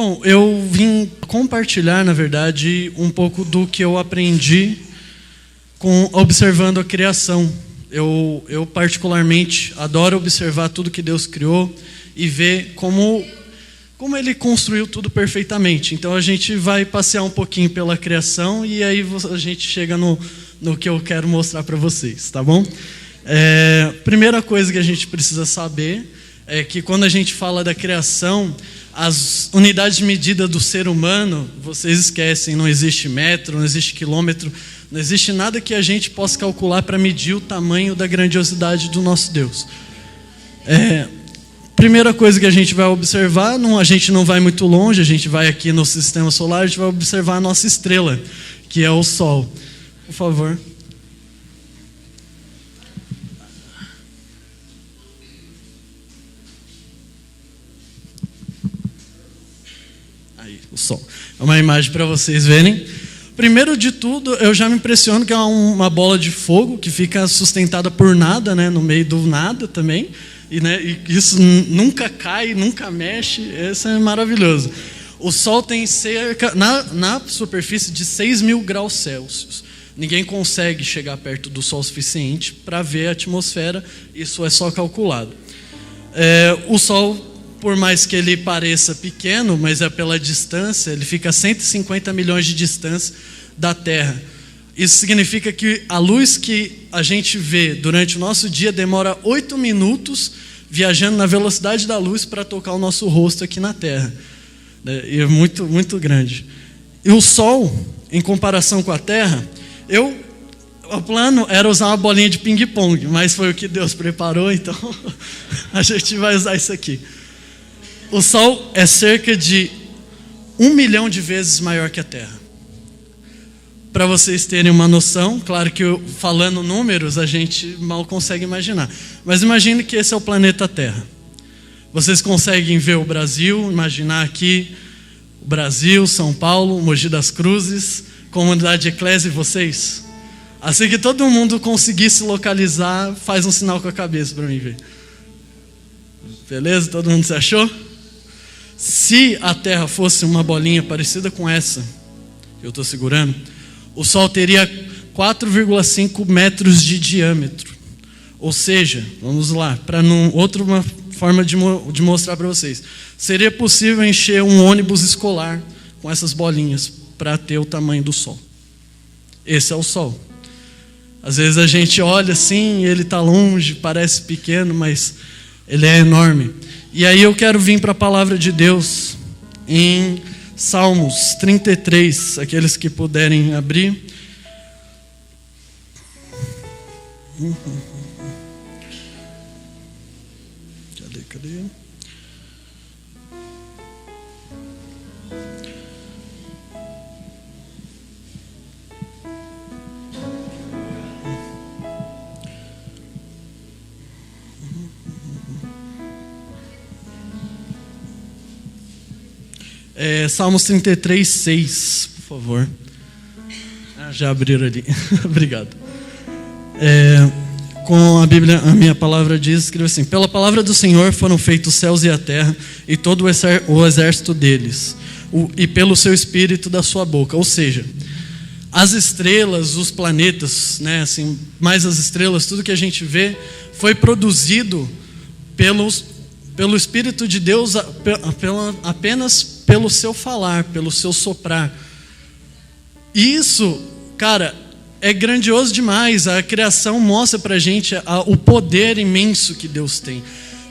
Bom, eu vim compartilhar, na verdade, um pouco do que eu aprendi observando a criação. Eu particularmente adoro observar tudo que Deus criou e ver como Ele construiu tudo perfeitamente. Então a gente vai passear um pouquinho pela criação e aí a gente chega no que eu quero mostrar para vocês, tá bom? Primeira coisa que a gente precisa saber é que quando a gente fala da criação, as unidades de medida do ser humano, vocês esquecem, não existe metro, não existe quilômetro, não existe nada que a gente possa calcular para medir o tamanho da grandiosidade do nosso Deus. Primeira coisa que a gente vai observar, a gente não vai muito longe, a gente vai aqui no sistema solar, a gente vai observar a nossa estrela, que é o Sol. Por favor. Aí, o Sol. É uma imagem para vocês verem. Primeiro de tudo, eu já me impressiono que é uma bola de fogo que fica sustentada por nada, né, no meio do nada também. E isso nunca cai, nunca mexe, isso é maravilhoso. O Sol tem cerca, na superfície, de 6.000 graus Celsius. Ninguém consegue chegar perto do Sol o suficiente para ver a atmosfera, isso é só calculado. O Sol, por mais que ele pareça pequeno, mas é pela distância, ele fica a 150 milhões de distância da Terra. Isso significa que a luz que a gente vê durante o nosso dia demora 8 minutos viajando na velocidade da luz para tocar o nosso rosto aqui na Terra. E é muito, muito grande. E o Sol, em comparação com a Terra, o plano era usar uma bolinha de ping-pong, mas foi o que Deus preparou, então a gente vai usar isso aqui. O Sol é cerca de 1 milhão de vezes maior que a Terra. Para vocês terem uma noção, claro que falando números a gente mal consegue imaginar. Mas imagine que esse é o planeta Terra. Vocês conseguem ver o Brasil, imaginar aqui o Brasil, São Paulo, Mogi das Cruzes, comunidade Eclésia e vocês? Assim que todo mundo conseguir se localizar, faz um sinal com a cabeça para mim ver. Beleza? Todo mundo se achou? Se a Terra fosse uma bolinha parecida com essa que eu estou segurando, o Sol teria 4,5 metros de diâmetro. Ou seja, vamos lá, para outra forma de mostrar para vocês. Seria possível encher um ônibus escolar com essas bolinhas para ter o tamanho do Sol. Esse é o Sol. Às vezes a gente olha assim, ele está longe, parece pequeno, mas ele é enorme. E aí eu quero vir para a palavra de Deus em Salmos 33, aqueles que puderem abrir. Cadê? Salmos 33, 6, por favor. Já abriram ali. Obrigado. Com a Bíblia, a minha palavra diz, escreve assim: pela palavra do Senhor foram feitos os céus e a terra, e todo o exército deles, e pelo seu espírito da sua boca. Ou seja, as estrelas, os planetas, né, assim, mais as estrelas, tudo que a gente vê, foi produzido pelo Espírito de Deus apenas pelo seu falar, pelo seu soprar. E isso, cara, é grandioso demais. A criação mostra pra gente o poder imenso que Deus tem.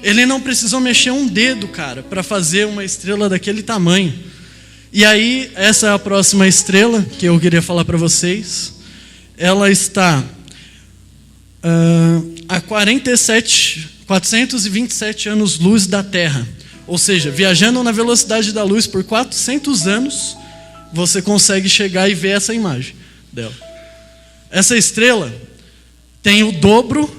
Ele não precisou mexer um dedo, cara, para fazer uma estrela daquele tamanho. E aí, essa é a próxima estrela que eu queria falar para vocês. Ela está a 427 anos-luz da Terra. Ou seja, viajando na velocidade da luz por 400 anos, você consegue chegar e ver essa imagem dela. Essa estrela tem o dobro.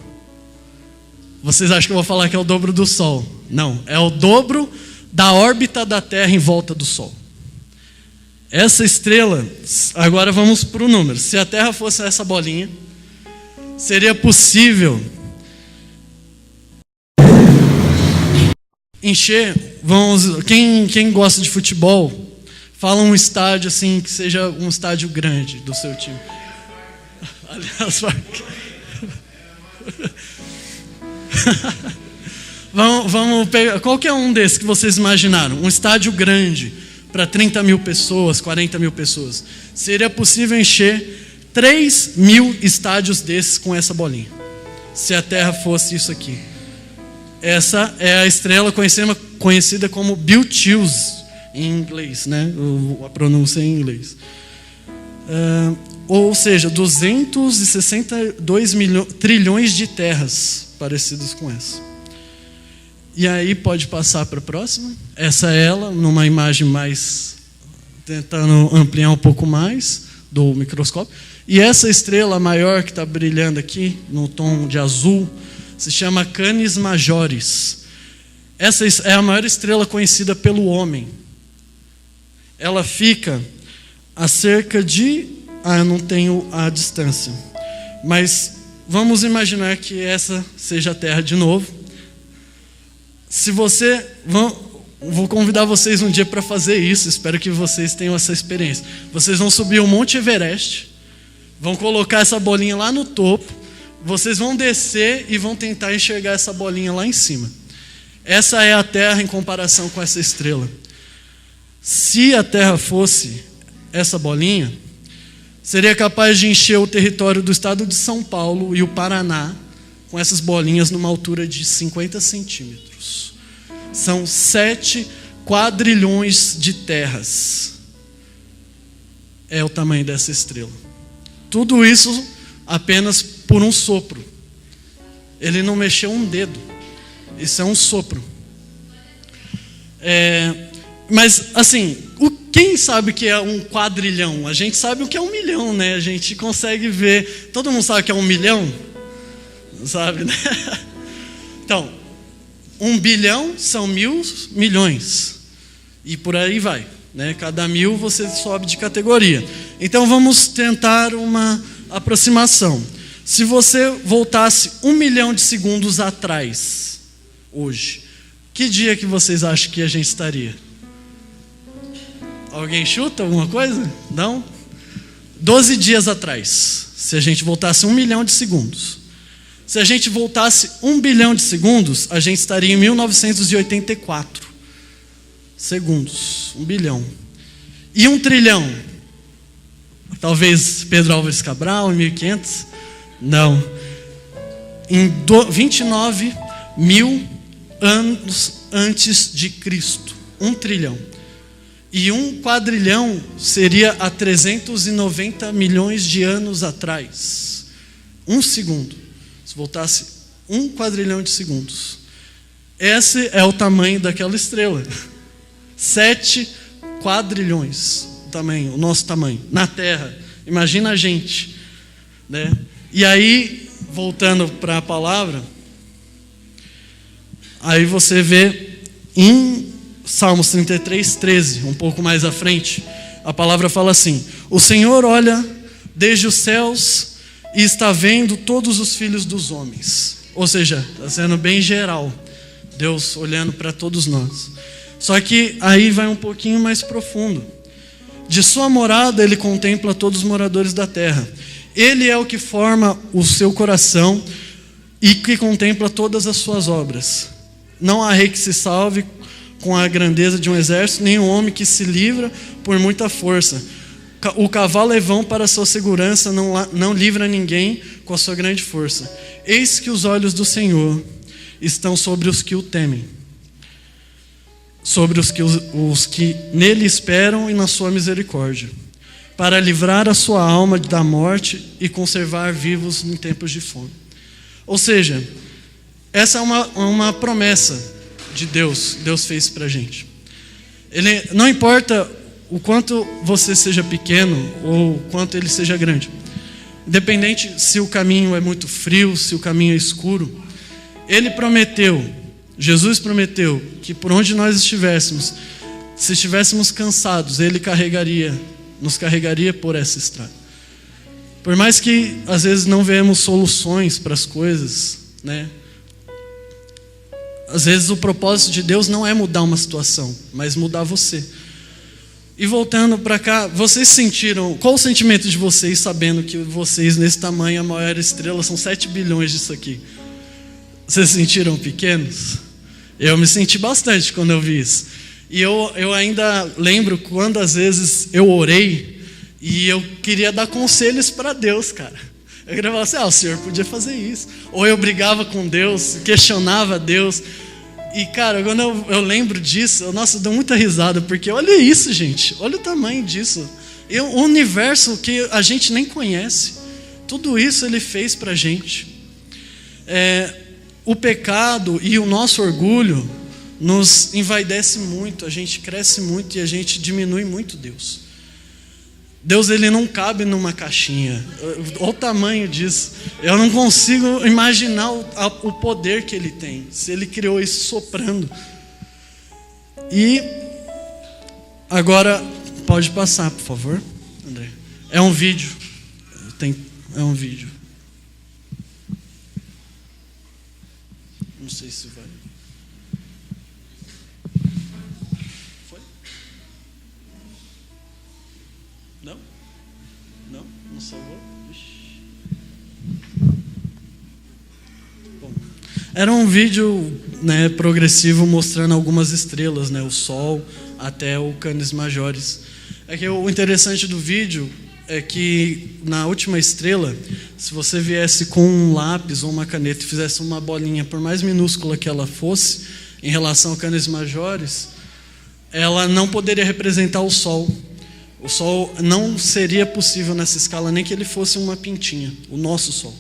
Vocês acham que eu vou falar que é o dobro do Sol? Não, é o dobro da órbita da Terra em volta do Sol. Essa estrela, agora vamos para o número. Se a Terra fosse essa bolinha, seria possível encher, quem gosta de futebol, fala um estádio assim, que seja um estádio grande do seu time. Allianz Parque. Vamos pegar qualquer um desses que vocês imaginaram. Um estádio grande para 30 mil pessoas, 40 mil pessoas. Seria possível encher 3 mil estádios desses com essa bolinha, se a Terra fosse isso aqui. Essa é a estrela conhecida como Betelgeuse em inglês, né? A pronúncia em inglês. Ou seja, 262 trilhões de terras parecidas com essa. E aí pode passar para a próxima. Essa é ela, numa imagem mais, tentando ampliar um pouco mais do microscópio. E essa estrela maior que está brilhando aqui, no tom de azul, se chama Canis Majoris. Essa é a maior estrela conhecida pelo homem. Ela fica a cerca de... eu não tenho a distância. Mas vamos imaginar que essa seja a Terra de novo. Se você... Vou convidar vocês um dia para fazer isso. Espero que vocês tenham essa experiência. Vocês vão subir o Monte Everest, vão colocar essa bolinha lá no topo, vocês vão descer e vão tentar enxergar essa bolinha lá em cima. Essa é a Terra em comparação com essa estrela. Se a Terra fosse essa bolinha, seria capaz de encher o território do estado de São Paulo e o Paraná com essas bolinhas numa altura de 50 centímetros. São 7 quadrilhões de terras. É o tamanho dessa estrela. Tudo isso apenas por um sopro. Ele não mexeu um dedo. Isso é um sopro. Mas, assim, quem sabe o que é um quadrilhão? A gente sabe o que é 1 milhão, né? A gente consegue ver. Todo mundo sabe o que é 1 milhão? Sabe, né? Então, 1 bilhão são 1.000 milhões. E por aí vai, né? Cada 1.000 você sobe de categoria. Então, vamos tentar uma aproximação. Se você voltasse 1 milhão de segundos atrás, hoje, que dia que vocês acham que a gente estaria? Alguém chuta alguma coisa? Não? 12 dias atrás, se a gente voltasse 1 milhão de segundos. Se a gente voltasse 1 bilhão de segundos, a gente estaria em 1984 segundos. 1 bilhão. E 1 trilhão? Talvez Pedro Álvares Cabral, em 1500? Não. Em 29 mil anos antes de Cristo. 1 trilhão. E 1 quadrilhão seria há 390 milhões de anos atrás. 1 segundo. Se voltasse 1 quadrilhão de segundos. Esse é o tamanho daquela estrela. 7 quadrilhões. O nosso tamanho. Na Terra. Imagina a gente. Né? E aí, voltando para a palavra, aí você vê em Salmos 33, 13, um pouco mais à frente, a palavra fala assim: o Senhor olha desde os céus e está vendo todos os filhos dos homens. Ou seja, está sendo bem geral, Deus olhando para todos nós. Só que aí vai um pouquinho mais profundo. De sua morada ele contempla todos os moradores da terra. Ele é o que forma o seu coração e que contempla todas as suas obras. Não há rei que se salve com a grandeza de um exército, nem um homem que se livra por muita força. O cavalo é vão para a sua segurança, não livra ninguém com a sua grande força. Eis que os olhos do Senhor estão sobre os que o temem, sobre os que nele esperam e na sua misericórdia, para livrar a sua alma da morte e conservar vivos em tempos de fome. Ou seja, essa é uma promessa de Deus. Deus fez para a gente. Não importa o quanto você seja pequeno ou o quanto ele seja grande, independente se o caminho é muito frio, se o caminho é escuro, ele prometeu, Jesus prometeu que por onde nós estivéssemos, se estivéssemos cansados, ele nos carregaria por essa estrada. Por mais que às vezes não vemos soluções para as coisas, né? Às vezes o propósito de Deus não é mudar uma situação, mas mudar você. E voltando para cá, vocês sentiram, qual o sentimento de vocês sabendo que vocês nesse tamanho, a maior estrela são 7 bilhões disso aqui? Vocês se sentiram pequenos? Eu me senti bastante quando eu vi isso. E eu ainda lembro quando às vezes eu orei e eu queria dar conselhos para Deus, cara. Eu queria falar assim, o Senhor podia fazer isso. Ou eu brigava com Deus, questionava Deus. E, cara, quando eu lembro disso, nossa, eu dou muita risada, porque olha isso, gente, olha o tamanho disso. O universo que a gente nem conhece, tudo isso Ele fez pra gente. O pecado e o nosso orgulho nos envaidece muito, a gente cresce muito e a gente diminui muito Deus. Deus, Ele não cabe numa caixinha. Olha o tamanho disso. Eu não consigo imaginar o poder que Ele tem, se Ele criou isso soprando. E agora, pode passar, por favor, André. É um vídeo. É um vídeo. Não sei se vai. Foi? Não? Não salvou? Ixi. Bom, era um vídeo, né, progressivo mostrando algumas estrelas, né, o Sol até o Canis Majoris. É que o interessante do vídeo é que na última estrela, se você viesse com um lápis ou uma caneta e fizesse uma bolinha, por mais minúscula que ela fosse, em relação ao Canis Majoris, ela não poderia representar o Sol. O Sol não seria possível nessa escala, nem que ele fosse uma pintinha, o nosso Sol,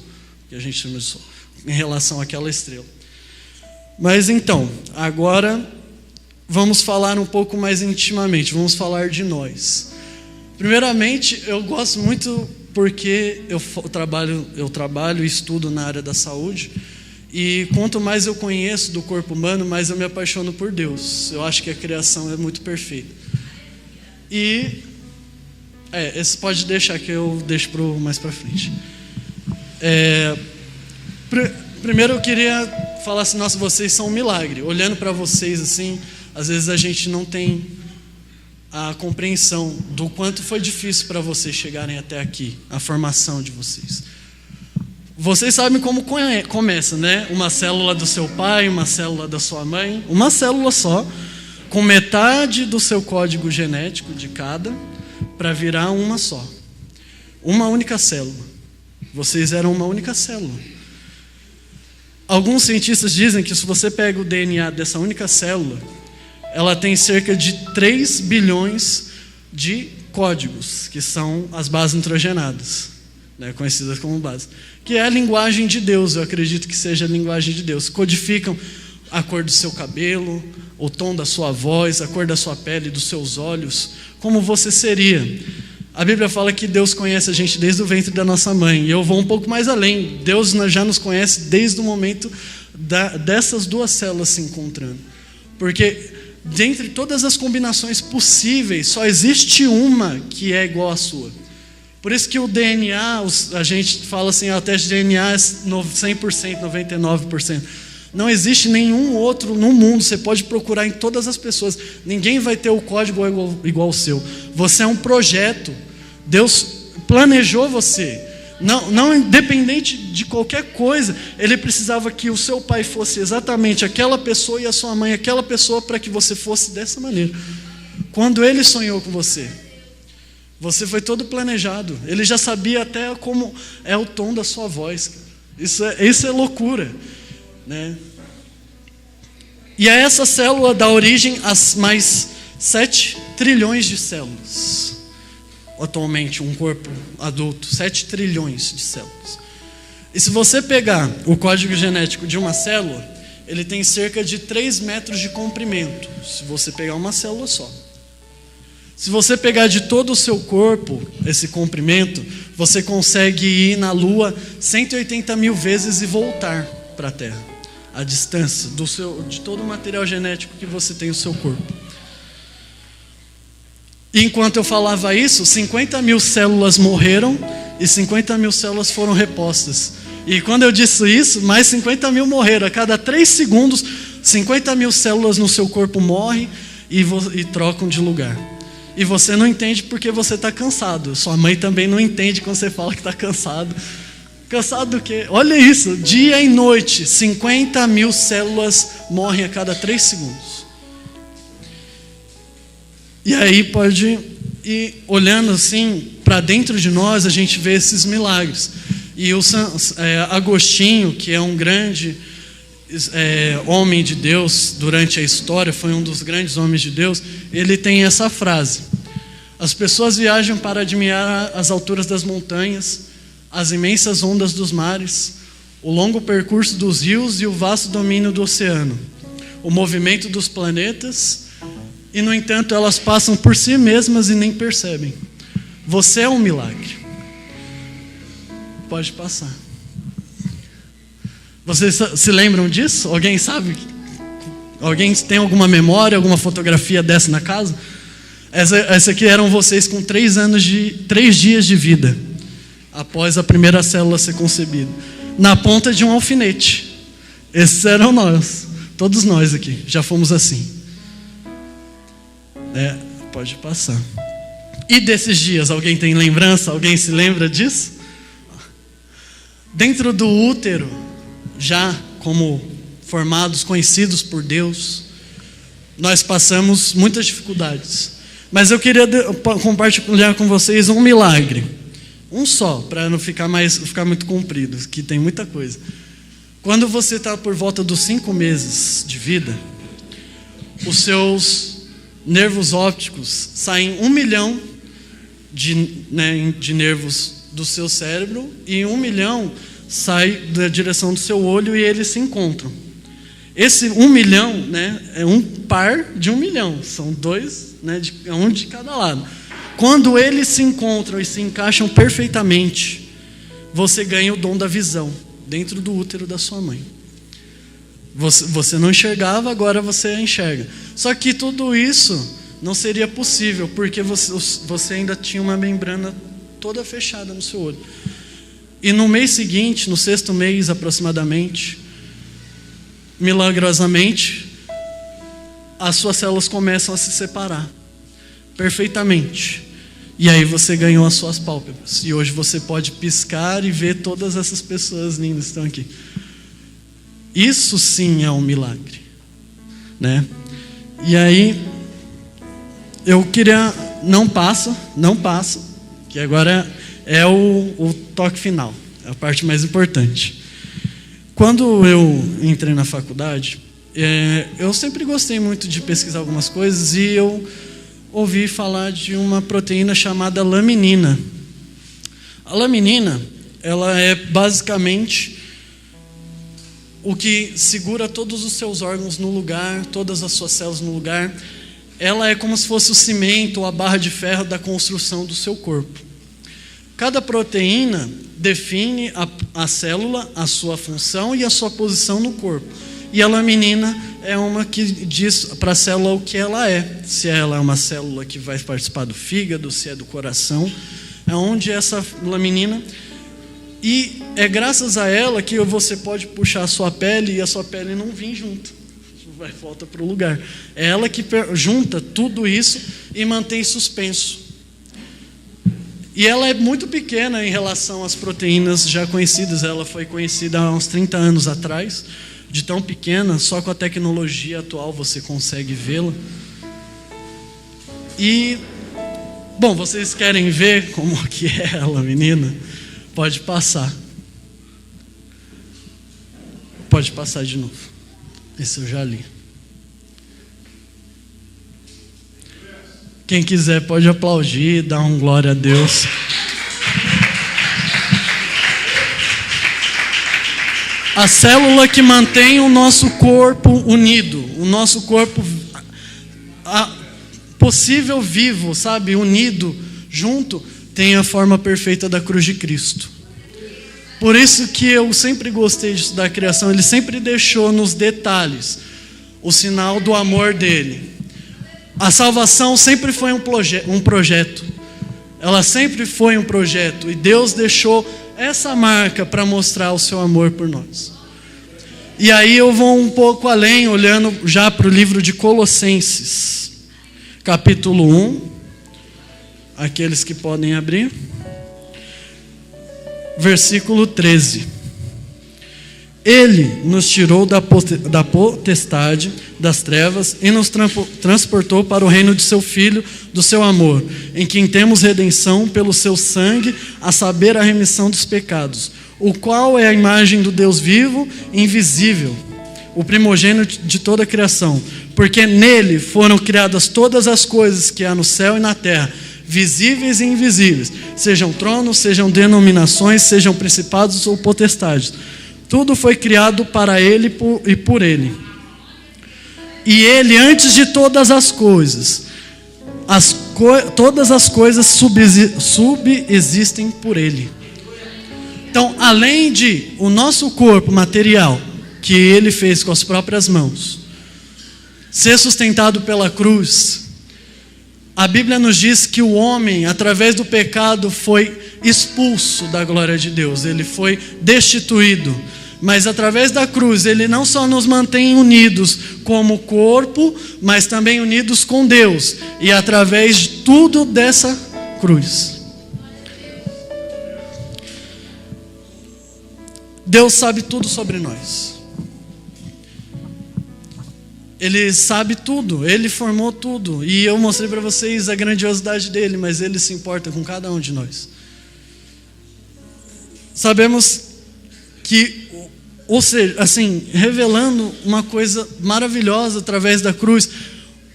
que a gente chama de Sol, em relação àquela estrela. Mas então, agora vamos falar um pouco mais intimamente, vamos falar de nós. Primeiramente, eu gosto muito porque eu trabalho e estudo na área da saúde, e quanto mais eu conheço do corpo humano, mais eu me apaixono por Deus. Eu acho que a criação é muito perfeita. E esse pode deixar que eu deixo mais para frente. Primeiro eu queria falar assim, nossa, vocês são um milagre. Olhando para vocês assim, às vezes a gente não tem a compreensão do quanto foi difícil para vocês chegarem até aqui, a formação de vocês. Vocês sabem como começa, né? Uma célula do seu pai, uma célula da sua mãe, uma célula só, com metade do seu código genético de cada, para virar uma só. Uma única célula. Vocês eram uma única célula. Alguns cientistas dizem que se você pega o DNA dessa única célula, ela tem cerca de 3 bilhões de códigos, que são as bases nitrogenadas, né, conhecidas como base, que é a linguagem de Deus. Eu acredito que seja a linguagem de Deus. Codificam a cor do seu cabelo, o tom da sua voz, a cor da sua pele, dos seus olhos, como você seria. A Bíblia fala que Deus conhece a gente desde o ventre da nossa mãe, e eu vou um pouco mais além. Deus já nos conhece desde o momento dessas duas células se encontrando, porque dentre todas as combinações possíveis, só existe uma que é igual à sua. Por isso que o DNA, a gente fala assim, o teste de DNA é 100%, 99%. Não existe nenhum outro no mundo, você pode procurar em todas as pessoas, ninguém vai ter o código igual ao seu. Você é um projeto, Deus planejou você. Não independente de qualquer coisa, Ele precisava que o seu pai fosse exatamente aquela pessoa e a sua mãe aquela pessoa para que você fosse dessa maneira. Quando Ele sonhou com você, você foi todo planejado. Ele já sabia até como é o tom da sua voz. Isso é loucura, né? E a essa célula dá origem a mais 7 trilhões de células. Atualmente, um corpo adulto, 7 trilhões de células. E se você pegar o código genético de uma célula, ele tem cerca de 3 metros de comprimento, se você pegar uma célula só. Se você pegar de todo o seu corpo esse comprimento, você consegue ir na Lua 180 mil vezes e voltar para a Terra. A distância de todo o material genético que você tem no seu corpo. E enquanto eu falava isso, 50 mil células morreram e 50 mil células foram repostas. E quando eu disse isso, mais 50 mil morreram. A cada 3 segundos, 50 mil células no seu corpo morrem e trocam de lugar. E você não entende porque você está cansado. Sua mãe também não entende quando você fala que está cansado. Cansado do quê? Olha isso, dia e noite, 50 mil células morrem a cada 3 segundos. E aí pode ir olhando assim, para dentro de nós, a gente vê esses milagres. E o Agostinho, que é um grande homem de Deus durante a história, foi um dos grandes homens de Deus, ele tem essa frase: as pessoas viajam para admirar as alturas das montanhas, as imensas ondas dos mares, o longo percurso dos rios e o vasto domínio do oceano, o movimento dos planetas, e no entanto elas passam por si mesmas e nem percebem. Você é um milagre. Pode passar. Vocês se lembram disso? Alguém sabe? Alguém tem alguma memória, alguma fotografia dessa na casa? Essa aqui eram vocês com 3 dias de vida, após a primeira célula ser concebida, na ponta de um alfinete. Esses eram nós, todos nós aqui, já fomos assim. Pode passar. E desses dias, alguém tem lembrança? Alguém se lembra disso? Dentro do útero, já como formados, conhecidos por Deus, nós passamos muitas dificuldades. Mas eu queria compartilhar com vocês um milagre. Um só, para não ficar muito comprido, que tem muita coisa. Quando você está por volta dos 5 meses de vida, os seus nervos ópticos saem 1 milhão de nervos do seu cérebro, e 1 milhão sai da direção do seu olho e eles se encontram. Esse 1 milhão, é um par de 1 milhão, são 2, um de cada lado. Quando eles se encontram e se encaixam perfeitamente, você ganha o dom da visão dentro do útero da sua mãe. Você não enxergava, agora você enxerga. Só que tudo isso não seria possível, porque você ainda tinha uma membrana toda fechada no seu olho. E no mês seguinte, no 6º mês aproximadamente, milagrosamente, as suas células começam a se separar perfeitamente. E aí você ganhou as suas pálpebras. E hoje você pode piscar e ver todas essas pessoas lindas que estão aqui. Isso sim é um milagre, E aí, eu queria... Não passa, que agora é o toque final, é a parte mais importante. Quando eu entrei na faculdade, eu sempre gostei muito de pesquisar algumas coisas, e eu ouvi falar de uma proteína chamada laminina. A laminina, ela é basicamente o que segura todos os seus órgãos no lugar, todas as suas células no lugar. Ela é como se fosse o cimento ou a barra de ferro da construção do seu corpo. Cada proteína define a célula, a sua função e a sua posição no corpo. E a laminina é uma que diz para a célula o que ela é. Se ela é uma célula que vai participar do fígado, se é do coração. É onde essa laminina... E é graças a ela que você pode puxar a sua pele e a sua pele não vir junto. Volta para o lugar. É ela que junta tudo isso e mantém suspenso. E ela é muito pequena em relação às proteínas já conhecidas. Ela foi conhecida há uns 30 anos atrás. De tão pequena, só com a tecnologia atual você consegue vê-la. E, bom, vocês querem ver como que é ela, menina? Pode passar. Pode passar de novo. Esse eu já li. Quem quiser pode aplaudir, dar um glória a Deus. A célula que mantém o nosso corpo unido, o nosso corpo possível vivo, sabe, unido, junto, tem a forma perfeita da cruz de Cristo. Por isso que eu sempre gostei de estudar a criação. Ele sempre deixou nos detalhes o sinal do amor dele. A salvação sempre foi um projeto. Ela sempre foi um projeto. E Deus deixou essa marca para mostrar o seu amor por nós. E aí eu vou um pouco além, olhando já para o livro de Colossenses, capítulo 1, aqueles que podem abrir, versículo 13. Ele nos tirou da potestade das trevas e nos transportou para o reino de seu Filho, do seu amor, em quem temos redenção pelo seu sangue, a saber, a remissão dos pecados, o qual é a imagem do Deus vivo e invisível, o primogênito de toda a criação, porque nele foram criadas todas as coisas que há no céu e na terra, visíveis e invisíveis, sejam tronos, sejam denominações, sejam principados ou potestades. Tudo foi criado para ele e por ele. E ele, antes de todas as coisas, todas as coisas subexistem por ele. Então, além de o nosso corpo material, que ele fez com as próprias mãos, ser sustentado pela cruz, a Bíblia nos diz que o homem, através do pecado, foi expulso da glória de Deus, ele foi destituído. Mas através da cruz, ele não só nos mantém unidos como corpo, mas também unidos com Deus. E através de tudo dessa cruz. Deus sabe tudo sobre nós. Ele sabe tudo, Ele formou tudo. E eu mostrei para vocês a grandiosidade dele, mas Ele se importa com cada um de nós. Sabemos que, ou seja, assim, revelando uma coisa maravilhosa através da cruz,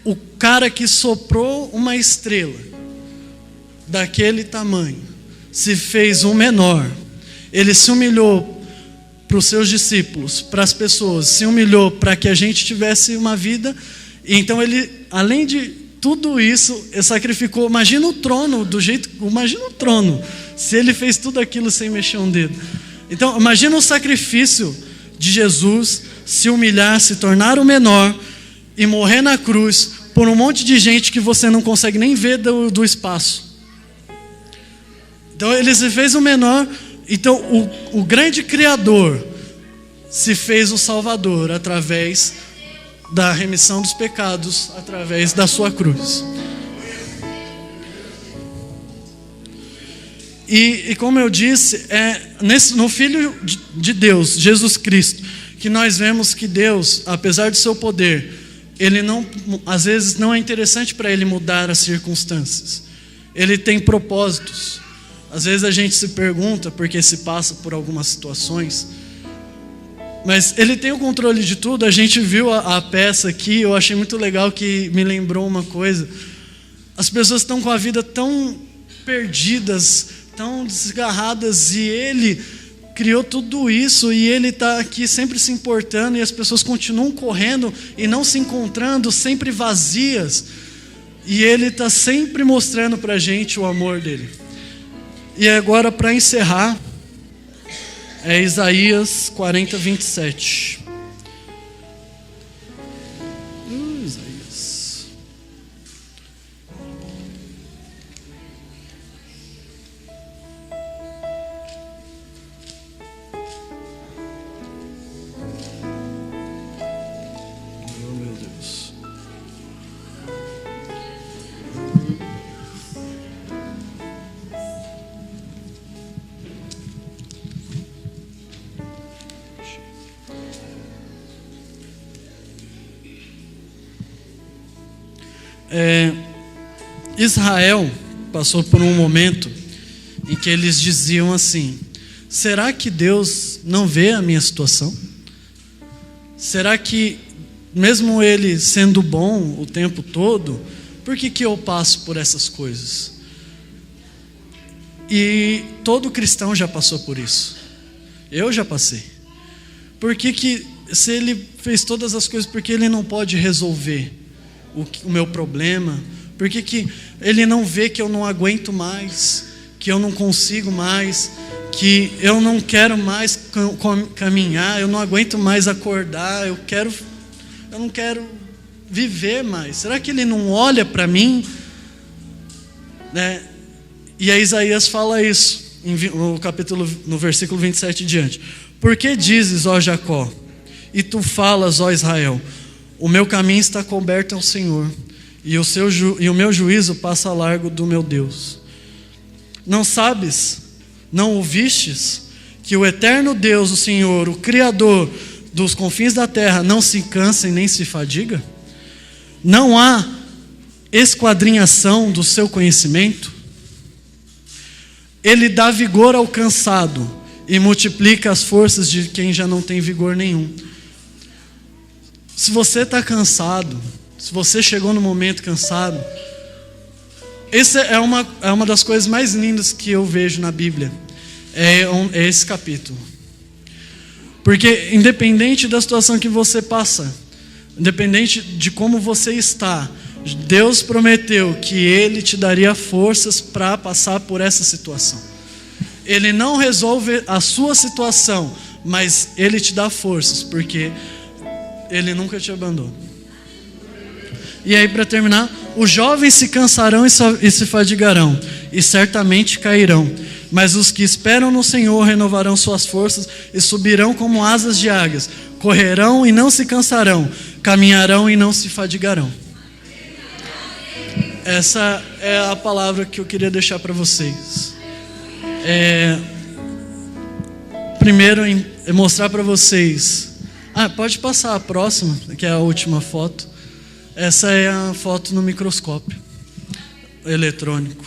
o cara que soprou uma estrela daquele tamanho, se fez um menor, ele se humilhou para os seus discípulos, para as pessoas, se humilhou para que a gente tivesse uma vida, e então ele, além de tudo isso, ele sacrificou. Imagina o trono, imagina o trono, se ele fez tudo aquilo sem mexer um dedo. Então, imagina o sacrifício de Jesus, se humilhar, se tornar o menor e morrer na cruz por um monte de gente que você não consegue nem ver do espaço. Então, ele se fez o menor. Então, o grande Criador se fez o Salvador através da remissão dos pecados, através da sua cruz. E como eu disse, no Filho de Deus, Jesus Cristo, que nós vemos que Deus, apesar do seu poder, ele não, às vezes não é interessante para ele mudar as circunstâncias. Ele tem propósitos. Às vezes a gente se pergunta porque se passa por algumas situações, mas ele tem o controle de tudo. A gente viu a peça aqui, eu achei muito legal, que me lembrou uma coisa. As pessoas estão com a vida tão perdidas, tão desgarradas, e ele criou tudo isso, e ele está aqui sempre se importando, e as pessoas continuam correndo e não se encontrando, sempre vazias, e ele está sempre mostrando para a gente o amor dele. E agora, para encerrar, é Isaías 40, 27. Isaías. Oh, meu Deus. Israel passou por um momento em que eles diziam assim: será que Deus não vê a minha situação? Será que, mesmo Ele sendo bom o tempo todo, por que eu passo por essas coisas? E todo cristão já passou por isso. Eu já passei. Por que se Ele fez todas as coisas, por que Ele não pode resolver o meu problema? Por que Ele não vê que eu não aguento mais, que eu não consigo mais, que eu não quero mais caminhar, eu não aguento mais acordar, eu não quero viver mais? Será que Ele não olha para mim? Né? E aí Isaías fala isso no versículo 27 diante. Por que dizes, ó Jacó, e tu falas, ó Israel, o meu caminho está coberto ao Senhor, e o meu juízo passa largo do meu Deus. Não sabes, não ouvistes, que o eterno Deus, o Senhor, o Criador dos confins da terra, não se cansa e nem se fadiga? Não há esquadrinhação do seu conhecimento? Ele dá vigor ao cansado e multiplica as forças de quem já não tem vigor nenhum. Se você está cansado, se você chegou no momento cansado, essa é uma das coisas mais lindas que eu vejo na Bíblia, é esse capítulo. Porque independente da situação que você passa, independente de como você está, Deus prometeu que Ele te daria forças para passar por essa situação. Ele não resolve a sua situação, mas Ele te dá forças, porque Ele nunca te abandona. E aí, para terminar, os jovens se cansarão e se fadigarão, e certamente cairão. Mas os que esperam no Senhor renovarão suas forças e subirão como asas de águias. Correrão e não se cansarão, caminharão e não se fadigarão. Essa é a palavra que eu queria deixar para vocês. Primeiro, mostrar para vocês. Pode passar a próxima, que é a última foto. Essa é a foto no microscópio eletrônico.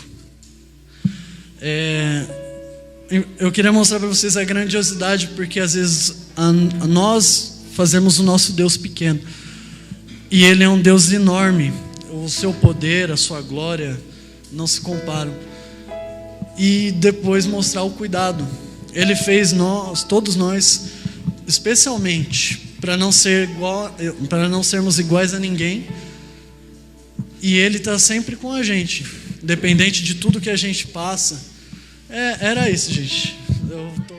Eu queria mostrar para vocês a grandiosidade, porque às vezes nós fazemos o nosso Deus pequeno. E Ele é um Deus enorme. O seu poder, a sua glória não se comparam. E depois mostrar o cuidado. Ele fez todos nós, especialmente para não sermos iguais a ninguém. E Ele está sempre com a gente, independente de tudo que a gente passa. Era isso, gente. Eu tô